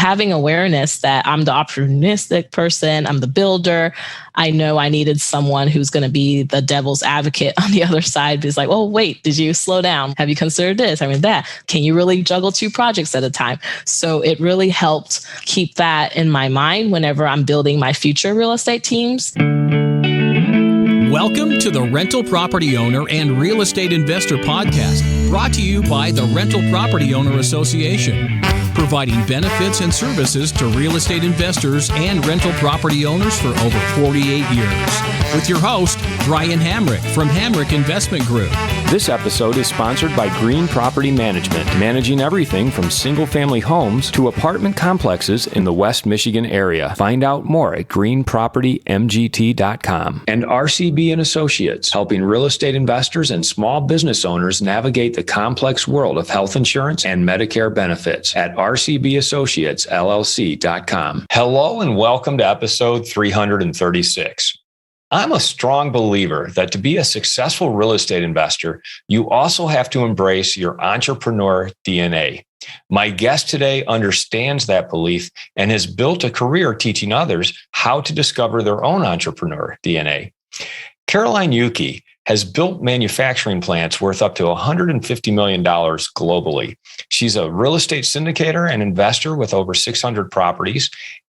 having awareness that I'm the opportunistic person, I'm the builder. I know I needed someone who's going to be the devil's advocate on the other side. It's like, oh, wait, did you slow down? Have you considered this? I mean, that. Can you really juggle 2 projects at a time? So it really helped keep that in my mind whenever I'm building my future real estate teams. Welcome to the Rental Property Owner and Real Estate Investor Podcast, brought to you by the Rental Property Owner Association, providing benefits and services to real estate investors and rental property owners for over 48 years. With your host, Brian Hamrick from Hamrick Investment Group. This episode is sponsored by Green Property Management, managing everything from single-family homes to apartment complexes in the West Michigan area. Find out more at greenpropertymgt.com. And RCB and Associates, helping real estate investors and small business owners navigate the complex world of health insurance and Medicare benefits at rcbassociatesllc.com. Hello and welcome to episode 336. I'm a strong believer that to be a successful real estate investor, you also have to embrace your entrepreneur DNA. My guest today understands that belief and has built a career teaching others how to discover their own entrepreneur DNA. Caroline Yuki has built manufacturing plants worth up to $150 million globally. She's a real estate syndicator and investor with over 600 properties.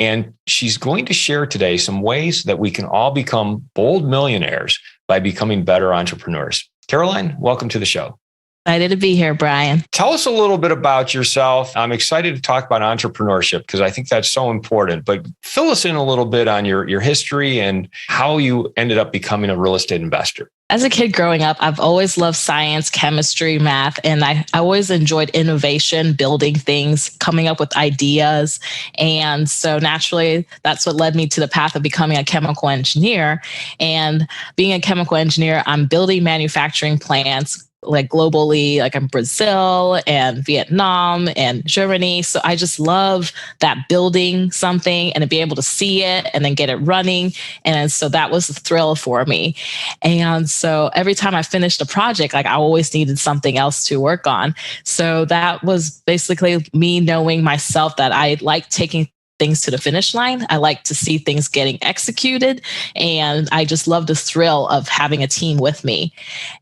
And she's going to share today some ways that we can all become bold millionaires by becoming better entrepreneurs. Caroline, welcome to the show. Excited to be here, Brian. Tell us a little bit about yourself. I'm excited to talk about entrepreneurship because I think that's so important, but fill us in a little bit on your history and how you ended up becoming a real estate investor. As a kid growing up, I've always loved science, chemistry, math, and I always enjoyed innovation, building things, coming up with ideas. And so naturally, that's what led me to the path of becoming a chemical engineer. And being a chemical engineer, I'm building manufacturing plants like globally, like in Brazil and Vietnam and Germany. So I just love that building something and to be able to see it and then get it running. And so that was the thrill for me. And so every time I finished a project, like I always needed something else to work on. So that was basically me knowing myself that I like taking things to the finish line. I like to see things getting executed. And I just love the thrill of having a team with me.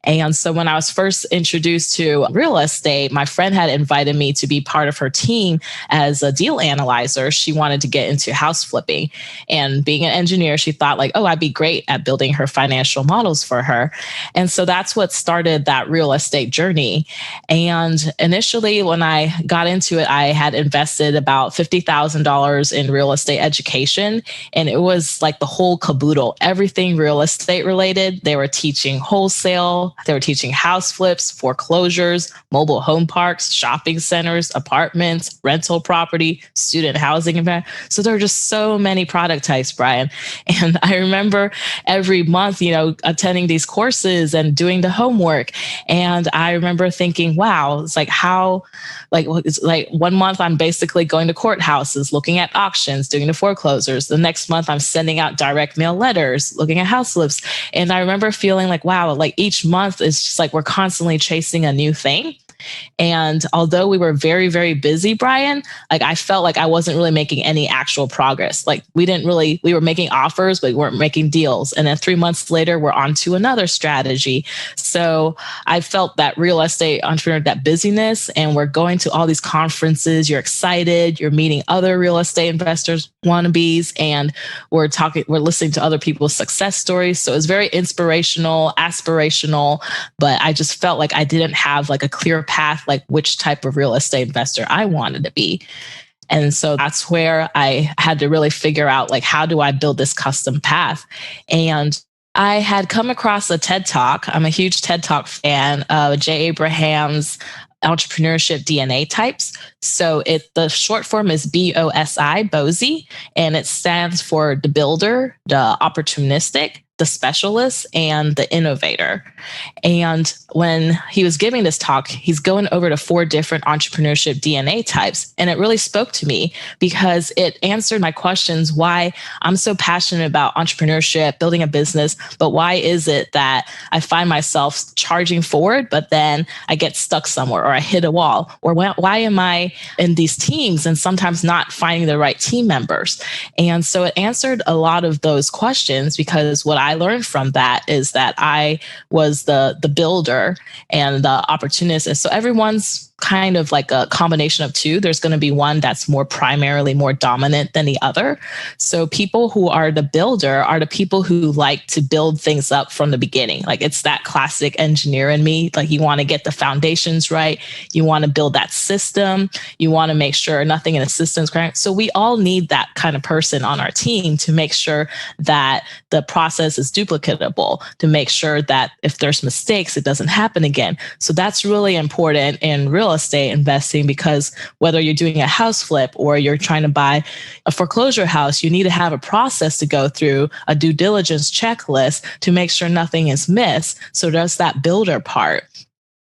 And so when I was first introduced to real estate, my friend had invited me to be part of her team as a deal analyzer. She wanted to get into house flipping. And being an engineer, she thought like, oh, I'd be great at building her financial models for her. And so that's what started that real estate journey. And initially, when I got into it, I had invested about $50,000 in real estate education. And it was like the whole caboodle, everything real estate related. They were teaching wholesale, they were teaching house flips, foreclosures, mobile home parks, shopping centers, apartments, rental property, student housing. So there were just so many product types, Brian. And I remember every month, attending these courses and doing the homework. And I remember thinking, wow, it's like it's like 1 month I'm basically going to courthouses, looking at auctions, doing the foreclosures. The next month, I'm sending out direct mail letters, looking at house flips. And I remember feeling like, wow, like each month is just like we're constantly chasing a new thing. And although we were very, very busy, Brian, like I felt like I wasn't really making any actual progress. Like we were making offers, but we weren't making deals. And then 3 months later, we're on to another strategy. So I felt that real estate entrepreneur, that busyness, and we're going to all these conferences. You're excited. You're meeting other real estate investors, wannabes, and we're listening to other people's success stories. So it's very inspirational, aspirational, but I just felt like I didn't have like a clear path, like which type of real estate investor I wanted to be. And so that's where I had to really figure out, like, how do I build this custom path? And I had come across a TED Talk. I'm a huge TED Talk fan of Jay Abraham's entrepreneurship DNA types. So the short form is BOSI, BOSI, and it stands for the builder, the opportunistic, the specialist and the innovator. And when he was giving this talk, he's going over to 4 different entrepreneurship DNA types. And it really spoke to me because it answered my questions why I'm so passionate about entrepreneurship, building a business, but why is it that I find myself charging forward, but then I get stuck somewhere or I hit a wall? Or why am I in these teams and sometimes not finding the right team members? And so it answered a lot of those questions, because what I learned from that is that I was the builder and the opportunist. And so everyone's kind of like a combination of two. There's going to be one that's primarily more dominant than the other. So people who are the builder are the people who like to build things up from the beginning. Like, it's that classic engineer in me. Like, you want to get the foundations right. You want to build that system. You want to make sure nothing in the system is correct. So we all need that kind of person on our team to make sure that the process is duplicatable, to make sure that if there's mistakes, it doesn't happen again. So that's really important in real estate investing, because whether you're doing a house flip or you're trying to buy a foreclosure house, you need to have a process to go through, a due diligence checklist to make sure nothing is missed. So there's that builder part.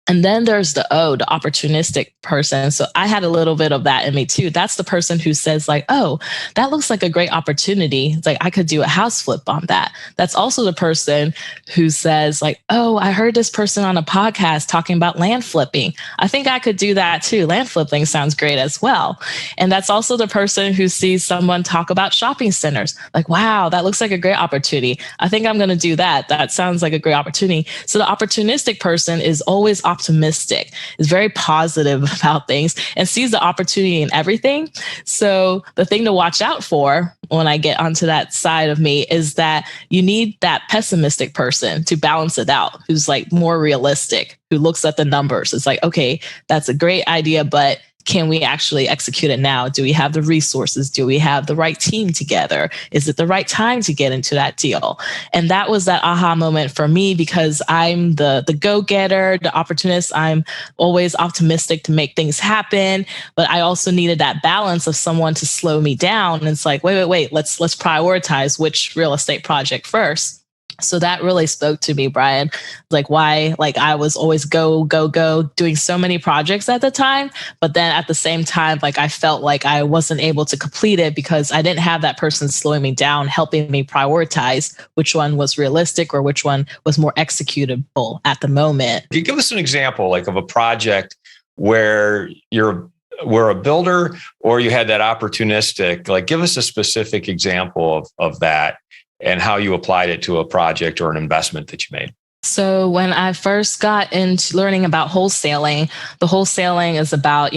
And then there's the opportunistic person. So I had a little bit of that in me too. That's the person who says like, oh, that looks like a great opportunity. It's like, I could do a house flip on that. That's also the person who says like, oh, I heard this person on a podcast talking about land flipping. I think I could do that too. Land flipping sounds great as well. And that's also the person who sees someone talk about shopping centers. Like, wow, that looks like a great opportunity. I think I'm going to do that. That sounds like a great opportunity. So the opportunistic person is always optimistic, is very positive about things, and sees the opportunity in everything. So the thing to watch out for when I get onto that side of me is that you need that pessimistic person to balance it out, who's like more realistic, who looks at the numbers. It's like, okay, that's a great idea, but can we actually execute it now? Do we have the resources? Do we have the right team together? Is it the right time to get into that deal? And that was that aha moment for me, because I'm the go-getter, the opportunist. I'm always optimistic to make things happen, but I also needed that balance of someone to slow me down. And it's like, wait, let's prioritize which real estate project first. So that really spoke to me, Brian, like why, like I was always go, doing so many projects at the time. But then at the same time, like I felt like I wasn't able to complete it because I didn't have that person slowing me down, helping me prioritize which one was realistic or which one was more executable at the moment. Can you give us an example like of a project where we're a builder or you had that opportunistic, like give us a specific example of that and how you applied it to a project or an investment that you made? So when I first got into learning about wholesaling, the wholesaling is about,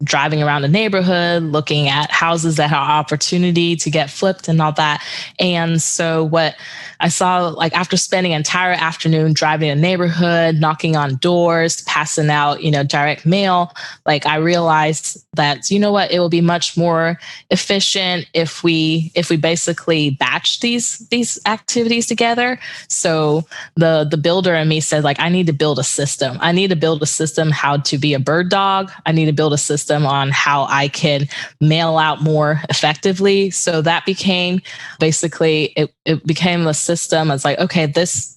driving around the neighborhood, looking at houses that have opportunity to get flipped and all that. And so what I saw, like after spending an entire afternoon driving a neighborhood, knocking on doors, passing out, direct mail, like I realized that, it will be much more efficient if we basically batch these activities together. So the builder in me said, like, I need to build a system. I need to build a system how to be a bird dog. I need to build a system on how I can mail out more effectively. So that became basically, it became a system. It's like, okay, this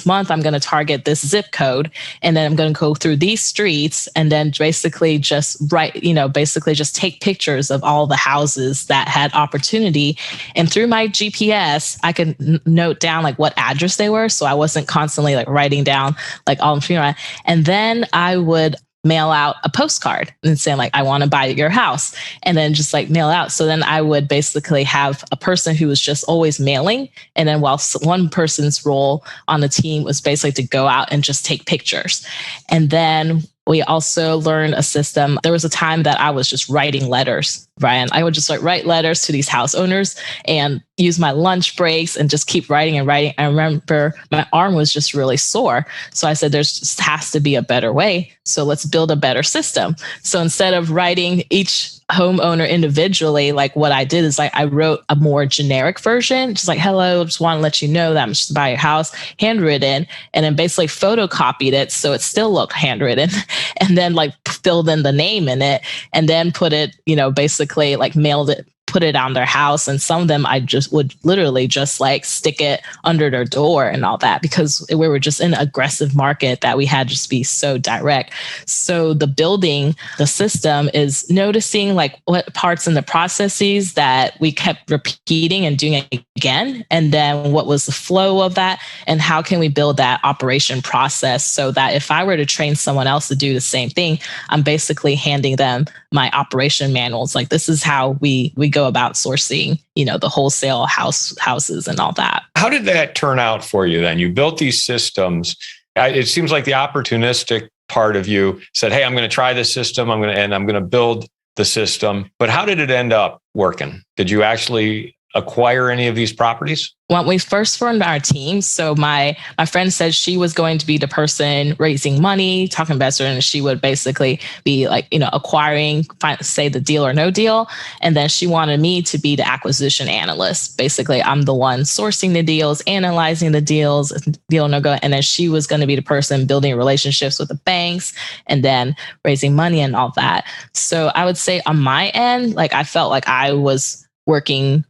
month I'm going to target this zip code, and then I'm going to go through these streets and then basically just just take pictures of all the houses that had opportunity. And through my GPS, I could note down like what address they were. So I wasn't constantly like writing down like all the, and then I would mail out a postcard and saying like, I want to buy your house, and then just like mail out. So then I would basically have a person who was just always mailing. And then while one person's role on the team was basically to go out and just take pictures. And then we also learned a system. There was a time that I was just writing letters, Brian. I would just like write letters to these house owners and use my lunch breaks and just keep writing and writing. I remember my arm was just really sore. So I said, there's just has to be a better way. So let's build a better system. So instead of writing each homeowner individually, like what I did is like I wrote a more generic version, just like, hello, just want to let you know that I'm just buying your house, handwritten, and then basically photocopied it so it still looked handwritten, and then like filled in the name in it, and then put it, basically like mailed it put it on their house. And some of them, I just would literally just like stick it under their door and all that, because we were just in an aggressive market that we had to just be so direct. So the building the system is noticing like what parts in the processes that we kept repeating and doing it again. And then what was the flow of that, and how can we build that operation process so that if I were to train someone else to do the same thing, I'm basically handing them my operation manuals. Like, this is how we go about sourcing, the wholesale houses and all that. How did that turn out for you then? You built these systems. It seems like the opportunistic part of you said, hey, I'm going to try this system. I'm going to build the system. But how did it end up working? Did you actually acquire any of these properties? When we first formed our team, so my friend said she was going to be the person raising money, talking investor, and she would basically be like, acquiring, say the deal or no deal. And then she wanted me to be the acquisition analyst. Basically, I'm the one sourcing the deals, analyzing the deals, deal or no go. And then she was going to be the person building relationships with the banks and then raising money and all that. So I would say on my end, like I felt like I was working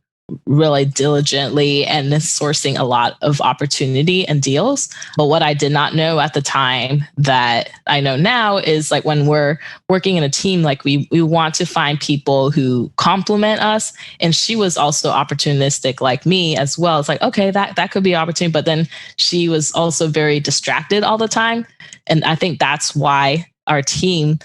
really diligently and sourcing a lot of opportunity and deals. But what I did not know at the time that I know now is like when we're working in a team, like we want to find people who complement us. And she was also opportunistic like me as well. It's like, okay, that could be an opportunity. But then she was also very distracted all the time. And I think that's why our team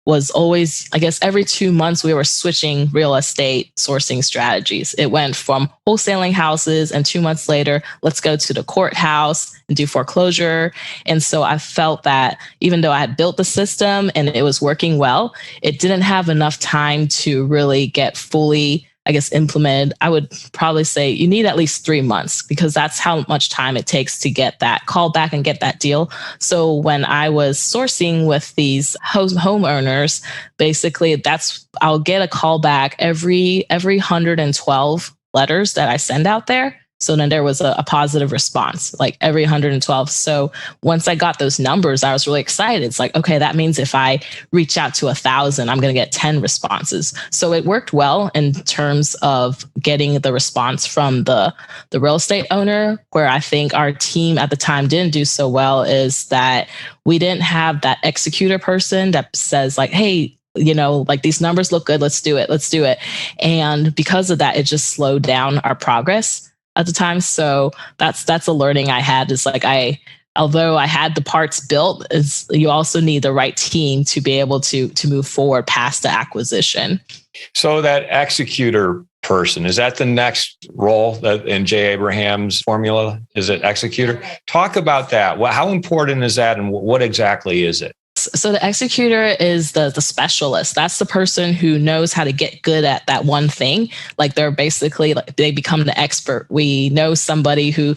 was always, I guess, every 2 months, we were switching real estate sourcing strategies. It went from wholesaling houses, and 2 months later, let's go to the courthouse and do foreclosure. And so I felt that even though I had built the system and it was working well, it didn't have enough time to really get fully, I guess, implemented. I would probably say you need at least 3 months, because that's how much time it takes to get that call back and get that deal. So when I was sourcing with these homeowners, basically I'll get a call back every 112 letters that I send out there. So then there was a positive response, like every 112. So once I got those numbers, I was really excited. It's like, okay, that means if I reach out to 1,000, I'm going to get 10 responses. So it worked well in terms of getting the response from the real estate owner. Where I think our team at the time didn't do so well is that we didn't have that executor person that says like, hey, like these numbers look good. Let's do it. And because of that, it just slowed down our progress at the time. So that's a learning I had, is like although I had the parts built, is you also need the right team to be able to move forward past the acquisition. So that executor person, is that the next role that in Jay Abraham's formula? Is it executor? Talk about that. How important is that, and what exactly is it? So the executor is the specialist. That's the person who knows how to get good at that one thing. Like they're basically like they become the expert. We know somebody who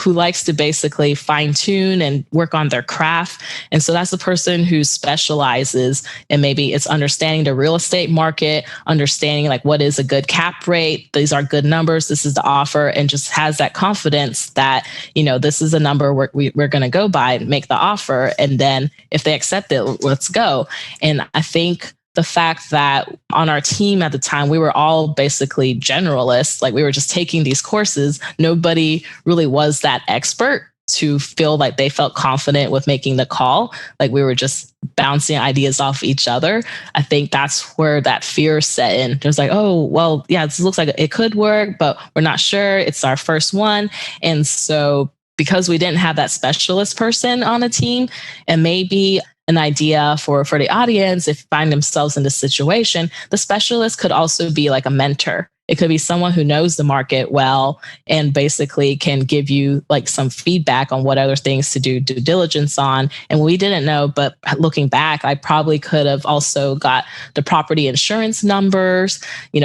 likes to basically fine tune and work on their craft. And so that's the person who specializes, and maybe it's understanding the real estate market, understanding like what is a good cap rate. These are good numbers. This is the offer, and just has that confidence that, this is a number we're going to go by, make the offer. And then if they accept it, let's go. And I think the fact that on our team at the time, we were all basically generalists, like we were just taking these courses. Nobody really was that expert to feel like they felt confident with making the call. Like we were just bouncing ideas off each other. I think that's where that fear set in. It was like, oh, well, yeah, this looks like it could work, but we're not sure. It's our first one. And so because we didn't have that specialist person on the team, and maybe an idea for the audience, if find themselves in this situation, the specialist could also be like a mentor. It could be someone who knows the market well and basically can give you like some feedback on what other things to do due diligence on. And we didn't know, but looking back, I probably could have also got the property insurance numbers,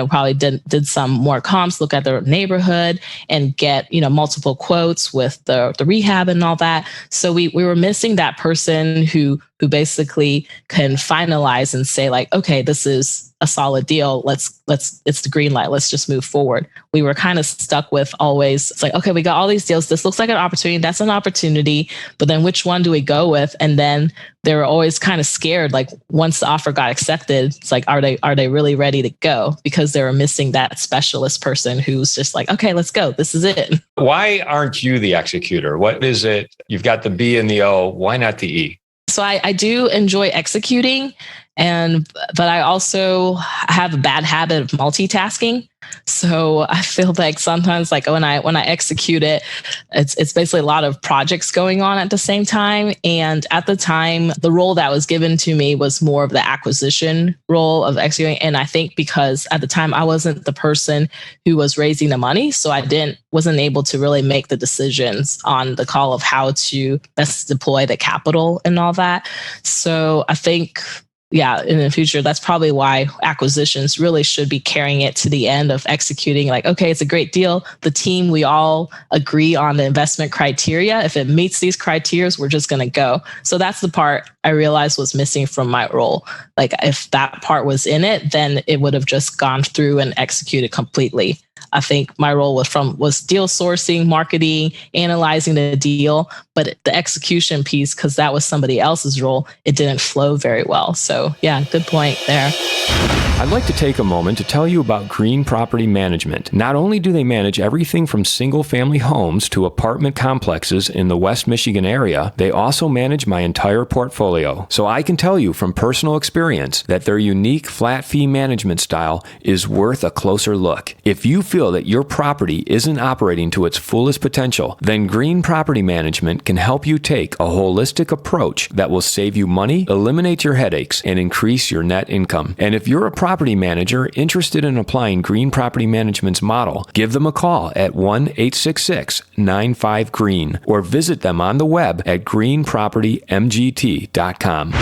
probably did some more comps, look at the neighborhood and get, multiple quotes with the rehab and all that. So we were missing that person who who basically can finalize and say like, okay, this is a solid deal. It's the green light. Let's just move forward. We were kind of stuck with always, it's like, okay, we got all these deals. This looks like an opportunity. That's an opportunity. But then which one do we go with? And then they were always kind of scared. Like once the offer got accepted, it's like, are they really ready to go? Because they were missing that specialist person who's just like, okay, let's go. This is it. Why aren't you the executor? What is it? You've got the B and the O. Why not the E? So I do enjoy executing, but I also have a bad habit of multitasking. So I feel like sometimes like when I execute it, it's basically a lot of projects going on at the same time. And at the time, the role that was given to me was more of the acquisition role of executing. And I think because at the time I wasn't the person who was raising the money, so I wasn't able to really make the decisions on the call of how to best deploy the capital and all that. So I think in the future, that's probably why acquisitions really should be carrying it to the end of executing. Like, okay, it's a great deal. The team, we all agree on the investment criteria. If it meets these criteria, we're just going to go. So that's the part I realized was missing from my role. Like if that part was in it, then it would have just gone through and executed completely. I think my role was deal sourcing, marketing, analyzing the deal, but the execution piece, because that was somebody else's role, it didn't flow very well. So yeah, good point there. I'd like to take a moment to tell you about Green Property Management. Not only do they manage everything from single-family homes to apartment complexes in the West Michigan area, they also manage my entire portfolio. So I can tell you from personal experience that their unique flat fee management style is worth a closer look. If you feel that your property isn't operating to its fullest potential, then Green Property Management can help you take a holistic approach that will save you money, eliminate your headaches, and increase your net income. And if you're a property manager interested in applying Green Property Management's model, give them a call at 1-866-95-GREEN or visit them on the web at greenpropertymgt.com.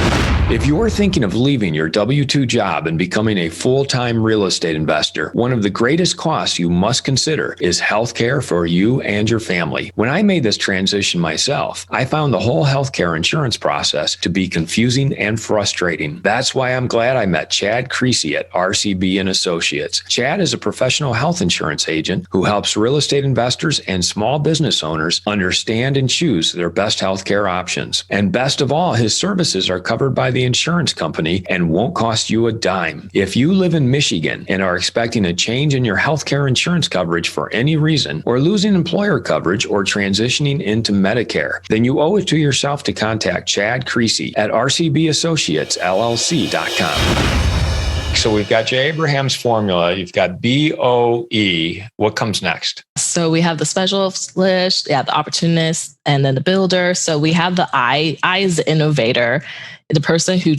If you're thinking of leaving your W-2 job and becoming a full-time real estate investor, one of the greatest costs you must consider is healthcare for you and your family. When I made this transition myself, I found the whole healthcare insurance process to be confusing and frustrating. That's why I'm glad I met Chad Creasy at RCB & Associates. Chad is a professional health insurance agent who helps real estate investors and small business owners understand and choose their best healthcare options. And best of all, his services are covered by the insurance company and won't cost you a dime. If you live in Michigan and are expecting a change in your healthcare insurance coverage for any reason, or losing employer coverage or transitioning into Medicare, then you owe it to yourself to contact Chad Creasy at rcbAssociatesllc.com. So we've got Jay Abraham's formula. You've got BOE. What comes next? So we have the specialist list, the opportunist, and then the builder. So we have the I. I is the innovator, the person who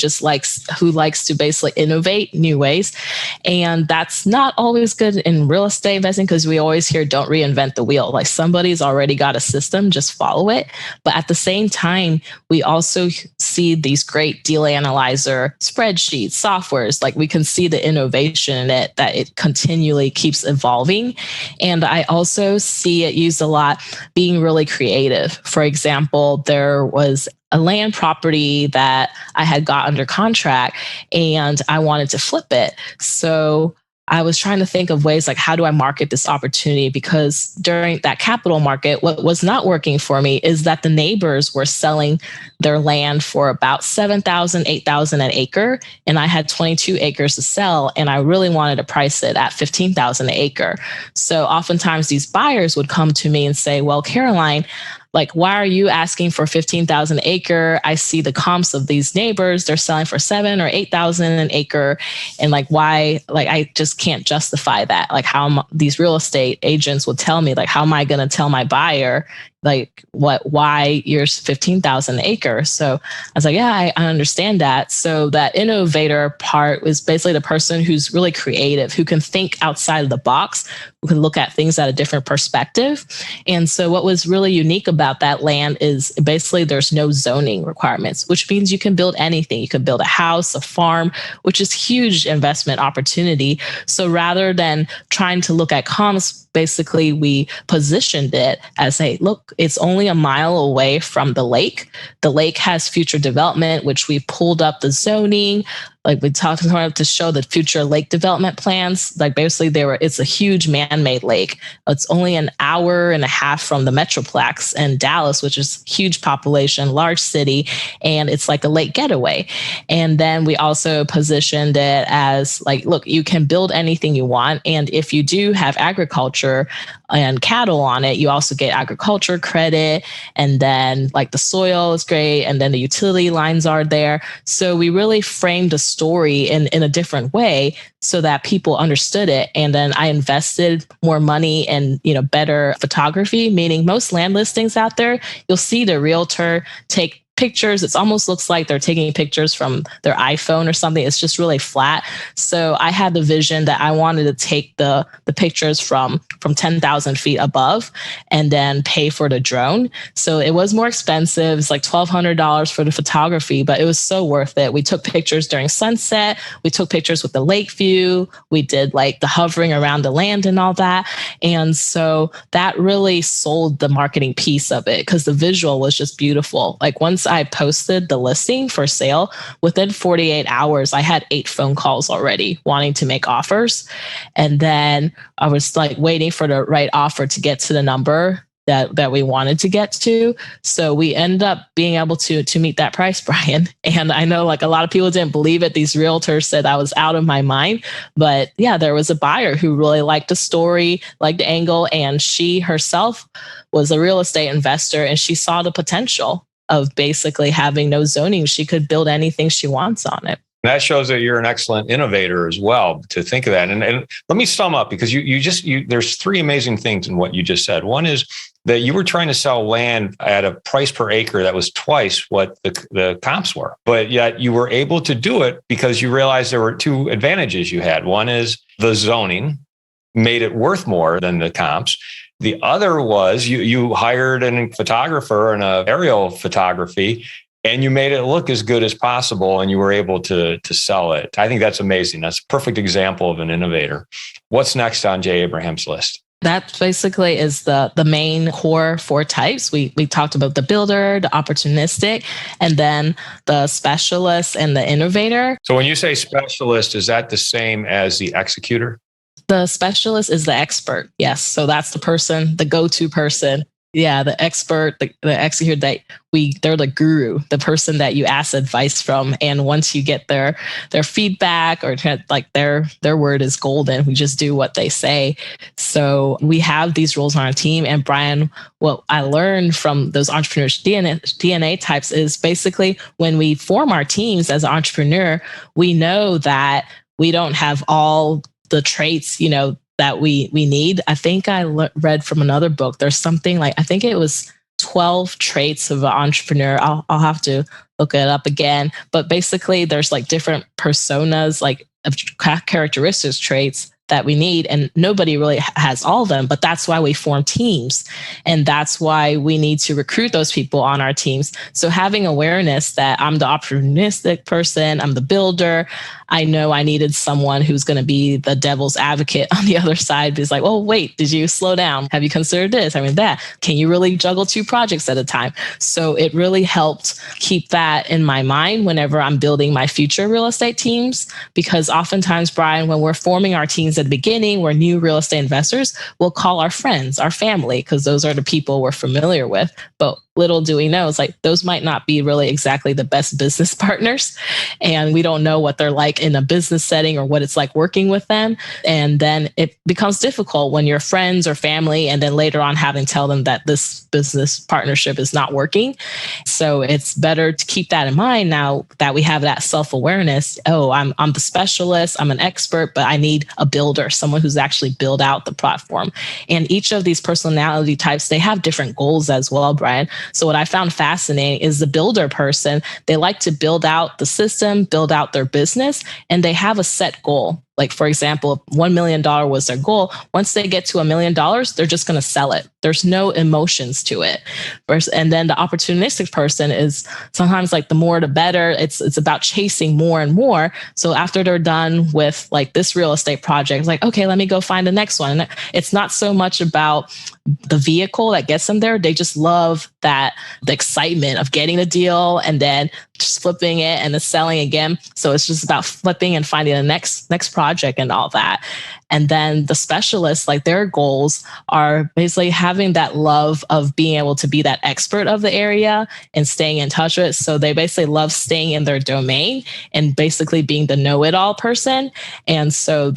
likes to basically innovate new ways. And that's not always good in real estate investing because we always hear don't reinvent the wheel. Like somebody's already got a system, just follow it. But at the same time, we also see these great deal analyzer spreadsheets, softwares. Like we can see the innovation in it, that it continually keeps evolving. And I also see it used a lot being really creative. For example, there was a land property that I had got under contract and I wanted to flip it. So I was trying to think of ways like, how do I market this opportunity? Because during that capital market, what was not working for me is that the neighbors were selling their land for about $7,000, $8,000 an acre. And I had 22 acres to sell. And I really wanted to price it at $15,000 an acre. So oftentimes these buyers would come to me and say, well, Caroline, like, why are you asking for 15,000 an acre? I see the comps of these neighbors. They're selling for 7,000 or 8,000 an acre. And like, why, like, I just can't justify that. Like how these real estate agents would tell me, like, how am I going to tell my buyer, like why you're 15,000 an acre? So I was like, yeah, I understand that. So that innovator part was basically the person who's really creative, who can think outside of the box, who can look at things at a different perspective. And so what was really unique about that land is basically there's no zoning requirements, which means you can build anything. You can build a house, a farm, which is huge investment opportunity. So rather than trying to look at comps, basically we positioned it as, hey, look, It's only a mile away from the lake. The lake has future development, which we pulled up the zoning. Like we talked about to show the future lake development plans. Like basically it's a huge man-made lake. It's only an hour and a half from the Metroplex in Dallas, which is huge population, large city. And it's like a lake getaway. And then we also positioned it as like, look, you can build anything you want. And if you do have agriculture and cattle on it, you also get agriculture credit. And then like the soil is great. And then the utility lines are there. So we really framed a story in a different way so that people understood it. And then I invested more money in, better photography, meaning most land listings out there, you'll see the realtor take pictures. It almost looks like they're taking pictures from their iPhone or something. It's just really flat. So I had the vision that I wanted to take the pictures from 10,000 feet above and then pay for the drone. So it was more expensive. It's like $1,200 for the photography, but it was so worth it. We took pictures during sunset. We took pictures with the lake view. We did like the hovering around the land and all that. And so that really sold the marketing piece of it because the visual was just beautiful. Like once I posted the listing for sale, within 48 hours, I had 8 phone calls already wanting to make offers. And then I was like waiting for the right offer to get to the number that we wanted to get to. So we ended up being able to meet that price, Brian. And I know like a lot of people didn't believe it. These realtors said I was out of my mind. But yeah, there was a buyer who really liked the story, liked the angle. And she herself was a real estate investor and she saw the potential of basically having no zoning. She could build anything she wants on it. That shows that you're an excellent innovator as well, to think of that. And let me sum up, because there's 3 amazing things in what you just said. One is that you were trying to sell land at a price per acre that was twice what the comps were, but yet you were able to do it because you realized there were 2 advantages you had. One is the zoning made it worth more than the comps. The other was you hired a photographer and an aerial photography, and you made it look as good as possible, and you were able to sell it. I think that's amazing. That's a perfect example of an innovator. What's next on Jay Abraham's list? That basically is the main core 4 types. We talked about the builder, the opportunistic, and then the specialist and the innovator. So when you say specialist, is that the same as the executor? The specialist is the expert. Yes. So that's the person, the go-to person. Yeah, the expert, the executor they're the guru, the person that you ask advice from. And once you get their feedback or like their word is golden, we just do what they say. So we have these roles on our team. And Brian, what I learned from those entrepreneurs DNA types is basically when we form our teams as an entrepreneur, we know that we don't have all the traits, that we need. I think I read from another book. There's something like, I think it was 12 traits of an entrepreneur. I'll have to look it up again. But basically there's like different personas, like of characteristics, traits that we need. And nobody really has all of them, but that's why we form teams. And that's why we need to recruit those people on our teams. So having awareness that I'm the opportunistic person, I'm the builder, I know I needed someone who's going to be the devil's advocate on the other side. Because like, oh, wait, did you slow down? Have you considered this? I mean, that. Can you really juggle 2 projects at a time? So it really helped keep that in my mind whenever I'm building my future real estate teams. Because oftentimes, Brian, when we're forming our teams at the beginning, we're new real estate investors, we'll call our friends, our family, because those are the people we're familiar with. But little do we know, it's like those might not be really exactly the best business partners. And we don't know what they're like in a business setting or what it's like working with them. And then it becomes difficult when you're friends or family, and then later on having to tell them that this business partnership is not working. So it's better to keep that in mind now that we have that self-awareness. Oh, I'm the specialist, I'm an expert, but I need a builder, someone who's actually built out the platform. And each of these personality types, they have different goals as well, Brian. So what I found fascinating is the builder person, they like to build out the system, build out their business, and they have a set goal. Like, for example, if $1 million was their goal, once they get to $1 million, they're just going to sell it. There's no emotions to it. And then the opportunistic person is sometimes like the more the better. It's about chasing more and more. So after they're done with like this real estate project, it's like, okay, let me go find the next one. And it's not so much about the vehicle that gets them there. They just love the excitement of getting a deal and then just flipping it and then selling again. So it's just about flipping and finding the next project and all that. And then the specialists, like their goals are basically having that love of being able to be that expert of the area and staying in touch with it. So they basically love staying in their domain and basically being the know-it-all person. And so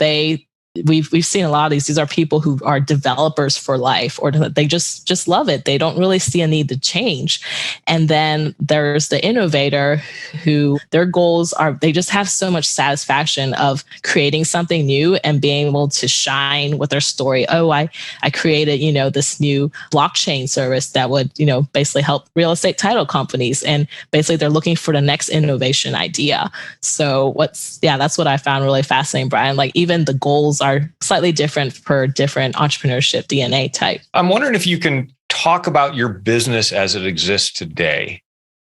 we've seen a lot of these. These are people who are developers for life, or they just love it. They don't really see a need to change. And then there's the innovator who their goals are, they just have so much satisfaction of creating something new and being able to shine with their story. Oh, I created, this new blockchain service that would, basically help real estate title companies. And basically they're looking for the next innovation idea. So that's what I found really fascinating, Brian. Like even the goals are slightly different per different entrepreneurship DNA type. I'm wondering if you can talk about your business as it exists today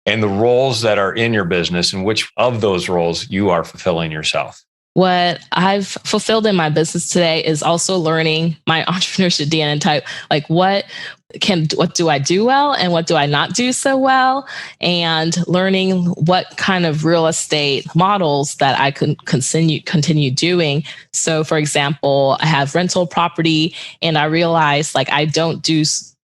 and the roles that are in your business and which of those roles you are fulfilling yourself. What I've fulfilled in my business today is also learning my entrepreneurship DNA type. Like what do I do well and what do I not do so well? And learning what kind of real estate models that I can continue doing. So for example, I have rental property and I realized like I don't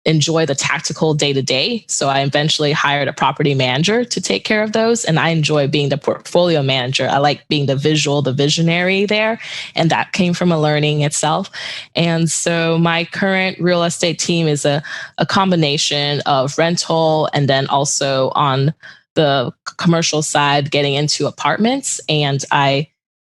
enjoy the tactical day-to-day. So I eventually hired a property manager to take care of those. And I enjoy being the portfolio manager. I like being the visionary there. And that came from a learning itself. And so my current real estate team is a combination of rental and then also on the commercial side, getting into apartments. And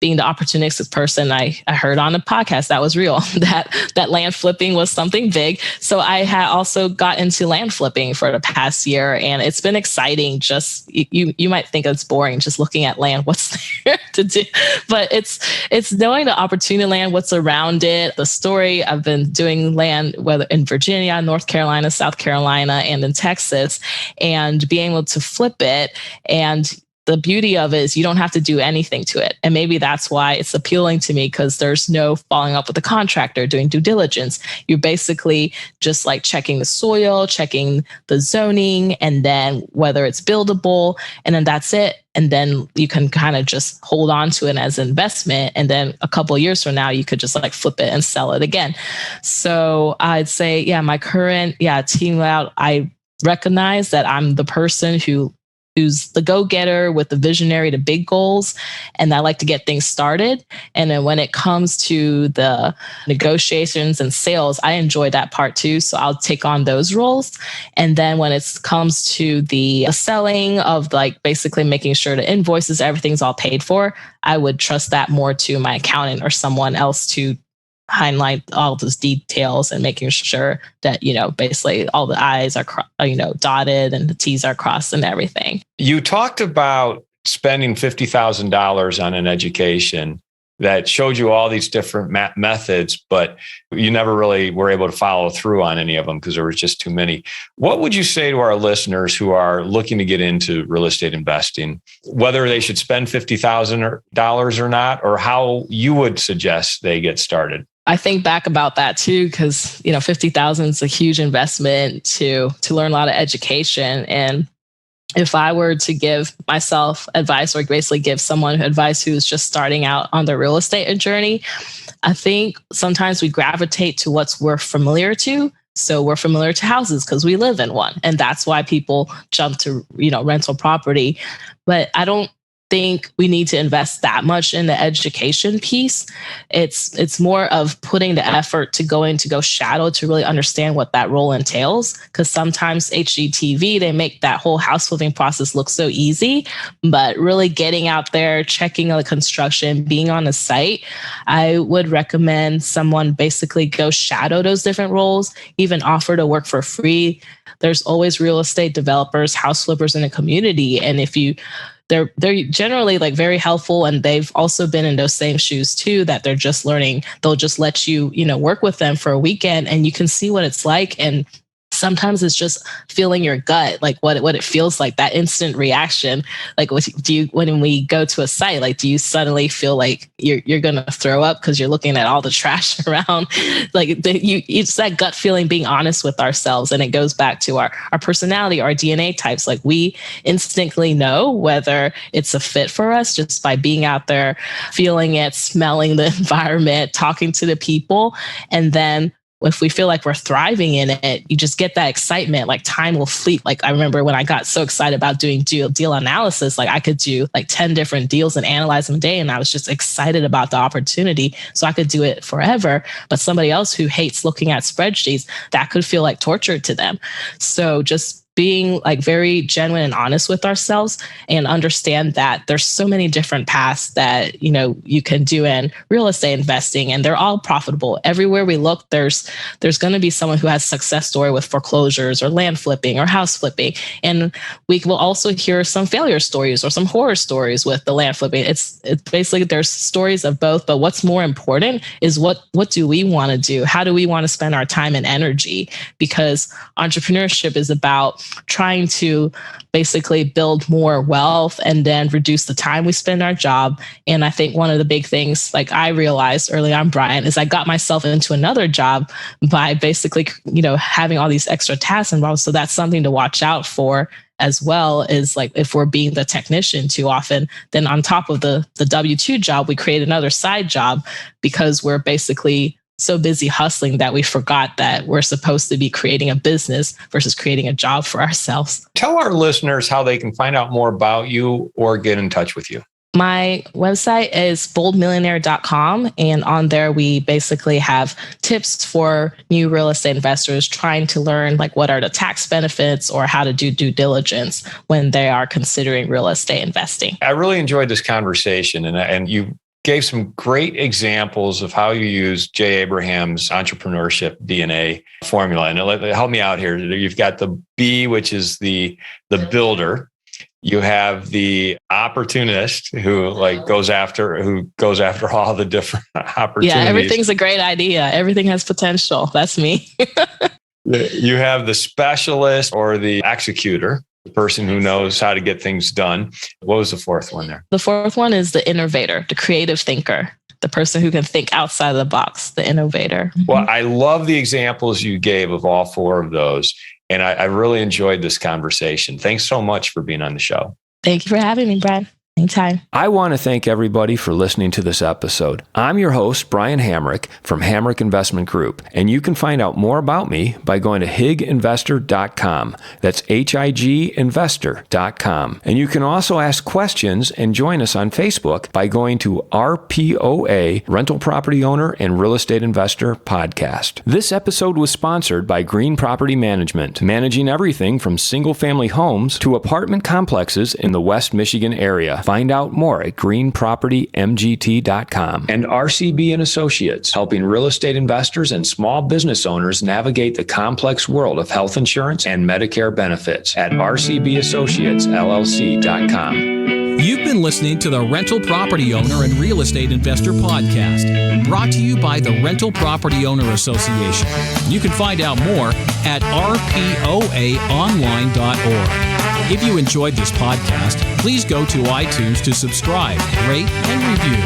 being the opportunistic person, I heard on a podcast that was real, that land flipping was something big. So I had also got into land flipping for the past year, and it's been exciting. Just you might think it's boring just looking at land, what's there to do, but it's knowing the opportunity land, what's around it, the story. I've been doing land, whether in Virginia, North Carolina, South Carolina, and in Texas, and being able to flip it. And the beauty of it is you don't have to do anything to it. And maybe that's why it's appealing to me, because there's no following up with the contractor, doing due diligence. You're basically just like checking the soil, checking the zoning, and then whether it's buildable, and then that's it. And then you can kind of just hold on to it as an investment. And then a couple of years from now, you could just like flip it and sell it again. So I'd say, my current team out, I recognize that I'm the person who's the go-getter with the visionary to big goals. And I like to get things started. And then when it comes to the negotiations and sales, I enjoy that part too. So I'll take on those roles. And then when it comes to the selling of like basically making sure the invoices, everything's all paid for, I would trust that more to my accountant or someone else to highlight all those details and making sure that, basically all the I's are, dotted and the T's are crossed and everything. You talked about spending $50,000 on an education that showed you all these different methods, but you never really were able to follow through on any of them because there was just too many. What would you say to our listeners who are looking to get into real estate investing, whether they should spend $50,000 or not, or how you would suggest they get started? I think back about that too, because, $50,000 is a huge investment to learn a lot of education. And if I were to give myself advice, or basically give someone advice who's just starting out on their real estate journey, I think sometimes we gravitate to what's we're familiar to. So we're familiar to houses because we live in one. And that's why people jump to, rental property. But I don't think we need to invest that much in the education piece. It's more of putting the effort to go shadow to really understand what that role entails. Because sometimes HGTV, they make that whole house flipping process look so easy, but really getting out there, checking the construction, being on the site, I would recommend someone basically go shadow those different roles, even offer to work for free. There's always real estate developers, house flippers in the community. And if you they're generally like very helpful, and they've also been in those same shoes too, that they're just learning. They'll just let you, work with them for a weekend and you can see what it's like. And sometimes it's just feeling your gut, like what it feels like, that instant reaction. Like when we go to a site, like, do you suddenly feel like you're going to throw up because you're looking at all the trash around? Like it's that gut feeling, being honest with ourselves. And it goes back to our personality, our DNA types. Like we instinctively know whether it's a fit for us just by being out there, feeling it, smelling the environment, talking to the people. And then if we feel like we're thriving in it, you just get that excitement, like time will fleet. Like I remember when I got so excited about doing deal analysis, like I could do like 10 different deals and analyze them a day. And I was just excited about the opportunity. So I could do it forever. But somebody else who hates looking at spreadsheets, that could feel like torture to them. So just being like very genuine and honest with ourselves, and understand that there's so many different paths that, you can do in real estate investing, and they're all profitable. Everywhere we look, there's going to be someone who has a success story with foreclosures or land flipping or house flipping. And we will also hear some failure stories or some horror stories with the land flipping. It's basically, there's stories of both, but what's more important is what do we want to do? How do we want to spend our time and energy? Because entrepreneurship is about trying to basically build more wealth and then reduce the time we spend in our job. And I think one of the big things, like I realized early on, Brian, is I got myself into another job by basically, having all these extra tasks involved. So that's something to watch out for as well, is like if we're being the technician too often, then on top of the W-2 job, we create another side job because we're basically so busy hustling that we forgot that we're supposed to be creating a business versus creating a job for ourselves. Tell our listeners how they can find out more about you or get in touch with you. My website is boldmillionaire.com. And on there, we basically have tips for new real estate investors trying to learn like what are the tax benefits or how to do due diligence when they are considering real estate investing. I really enjoyed this conversation, and you gave some great examples of how you use Jay Abraham's entrepreneurship DNA formula. And help me out here. You've got the B, which is the builder. You have the opportunist who goes after all the different opportunities. Yeah, everything's a great idea. Everything has potential. That's me. You have the specialist or the executor, the person who knows how to get things done. What was the fourth one there? The fourth one is the innovator, the creative thinker, the person who can think outside of the box, the innovator. Well, I love the examples you gave of all four of those. And I really enjoyed this conversation. Thanks so much for being on the show. Thank you for having me, Brian. Anytime. I want to thank everybody for listening to this episode. I'm your host, Brian Hamrick from Hamrick Investment Group, and you can find out more about me by going to higinvestor.com. That's higinvestor.com. And you can also ask questions and join us on Facebook by going to RPOA, Rental Property Owner and Real Estate Investor Podcast. This episode was sponsored by Green Property Management, managing everything from single-family homes to apartment complexes in the West Michigan area. Find out more at greenpropertymgt.com. And RCB and Associates, helping real estate investors and small business owners navigate the complex world of health insurance and Medicare benefits at rcbassociatesllc.com. You've been listening to the Rental Property Owner and Real Estate Investor Podcast, brought to you by the Rental Property Owner Association. You can find out more at rpoaonline.org. If you enjoyed this podcast, please go to iTunes to subscribe, rate, and review.